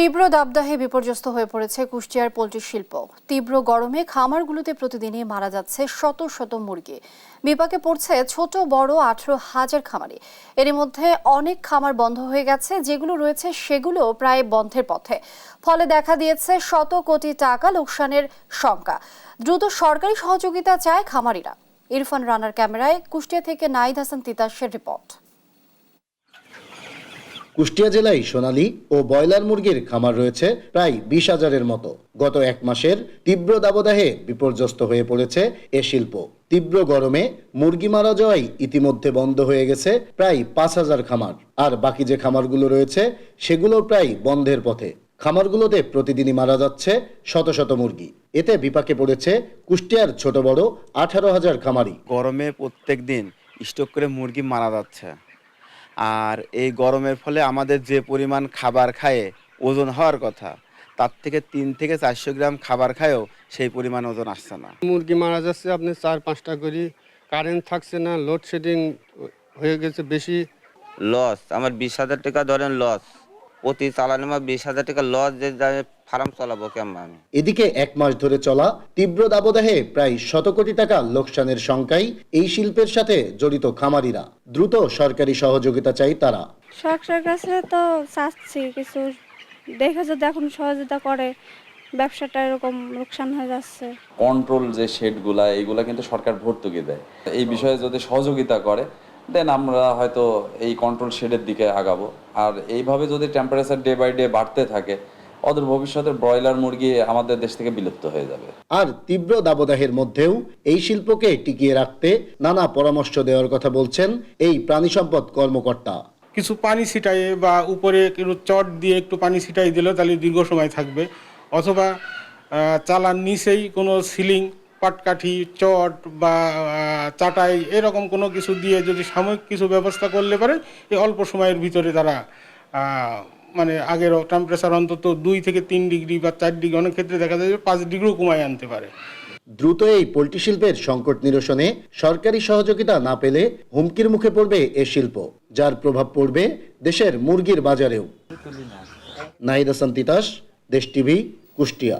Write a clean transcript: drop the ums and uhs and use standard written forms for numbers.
তীব্র দাবদাহে বিপর্যস্ত হয়ে পড়েছে কুষ্টিয়ার পোল্ট্রি শিল্প। তীব্র গরমে খামারগুলোতে প্রতিদিনই মারা যাচ্ছে শত শত মুরগি। বিপাকে পড়ছে ছোট বড় 18,000 খামারি। এর মধ্যে অনেক খামার বন্ধ হয়ে গেছে, যেগুলো রয়েছে সেগুলো প্রায় বন্ধের পথে। ফলে দেখা দিয়েছে শত কোটি টাকা লোকসানের শঙ্কা। দ্রুত সরকারি সহযোগিতা চায় খামারিরা। ইরফান রানার ক্যামেরায় কুষ্টিয়া থেকে নাহিদ হাসান তিতাসের রিপোর্ট। কুষ্টিয়া জেলায় সোনালী ও ব্রয়লার মুরগির খামার রয়েছে প্রায় 20,000-এর মতো। গত এক মাসের তীব্র দাবদাহে বিপর্যস্ত হয়ে পড়েছে এ শিল্প। তীব্র গরমে মুরগি মারা যাওয়ায় ইতিমধ্যে বন্ধ হয়ে গেছে প্রায় 5,000 খামার। আর বাকি যে খামারগুলো রয়েছে সেগুলো প্রায় বন্ধের পথে। খামারগুলোতে প্রতিদিনই মারা যাচ্ছে শত শত মুরগি। এতে বিপাকে পড়েছে কুষ্টিয়ার ছোট বড় 18,000 খামারি। গরমে প্রত্যেক দিন স্টক করে মুরগি মারা যাচ্ছে। আর এই গরমের ফলে আমাদের যে পরিমাণ খাবার খায় ওজন হওয়ার কথা, তার থেকে 3 থেকে 400 গ্রাম খাবার খায়ও সেই পরিমাণ ওজন আসছে না। মুরগি মারা যাচ্ছে আপনি 4-5টা করে, কারেন্ট থাকছে না, লোডশেডিং হয়ে গেছে বেশি। লস আমার 20,000 টাকা ধরেন লস, প্রতি চালানে আমার 20,000 টাকা লস, যে ফার্ম চালাবো কেমন আমি। এদিকে এক মাস ধরে চলা তীব্র দাবদাহে প্রায় শত কোটি টাকা লোকসানের শঙ্কায় এই শিল্পের সাথে জড়িত খামারিরা। দ্রুত সরকারি সহযোগিতা চাই তারা। সরকারের কাছে তো চাচ্ছি কিছু দেখে যদি এখন সহযোগিতা করে, ব্যবসাটা এরকম লোকসান হয়ে যাচ্ছে। কন্ট্রোল যে শেডগুলা এইগুলা কিন্তু সরকার ভর্তুকি দেয়। এই বিষয়ে যদি সহযোগিতা করে দেন আমরা হয়তো এই কন্ট্রোল শেডের দিকে আগাবো। আর এইভাবে যদি টেম্পারেচার ডে বাই ডে বাড়তে থাকে, অদূর ভবিষ্যতে ব্রয়লার মুরগি আমাদের দেশ থেকে বিলুপ্ত হয়ে যাবে। আর তীব্র দাবদাহের মধ্যেও এই শিল্পকে টিকিয়ে রাখতে নানা পরামর্শ দেওয়ার কথা বলছেন এই প্রাণী সম্পদ কর্মকর্তা। কিছু পানি ছিটাইয়ে বা উপরে একটু চট দিয়ে একটু পানি ছিটাই দিলে তাহলে দীর্ঘ সময় থাকবে, অথবা চালার নিচেই কোনো সিলিং, পাটকাঠি, চট বা চাটাই এরকম কোনো কিছু দিয়ে যদি সাময়িক কিছু ব্যবস্থা করলে পারে, এই অল্প সময়ের ভিতরে তারা মানে আগের টেম্পারেচার অন্তত 2 থেকে 3 ডিগ্রি বা 4 ডিগ্রি, অনেক ক্ষেত্রে দেখা যায় যে 5 ডিগ্রিও কমায় আনতে পারে। দ্রুত এই পোল্ট্রি শিল্পের সংকট নিরসনে সরকারি সহযোগিতা না পেলে হুমকির মুখে পড়বে এ শিল্প, যার প্রভাব পড়বে দেশের মুরগির বাজারেও। নাহিদ হাসান তিতাস, দেশ টিভি, কুষ্টিয়া।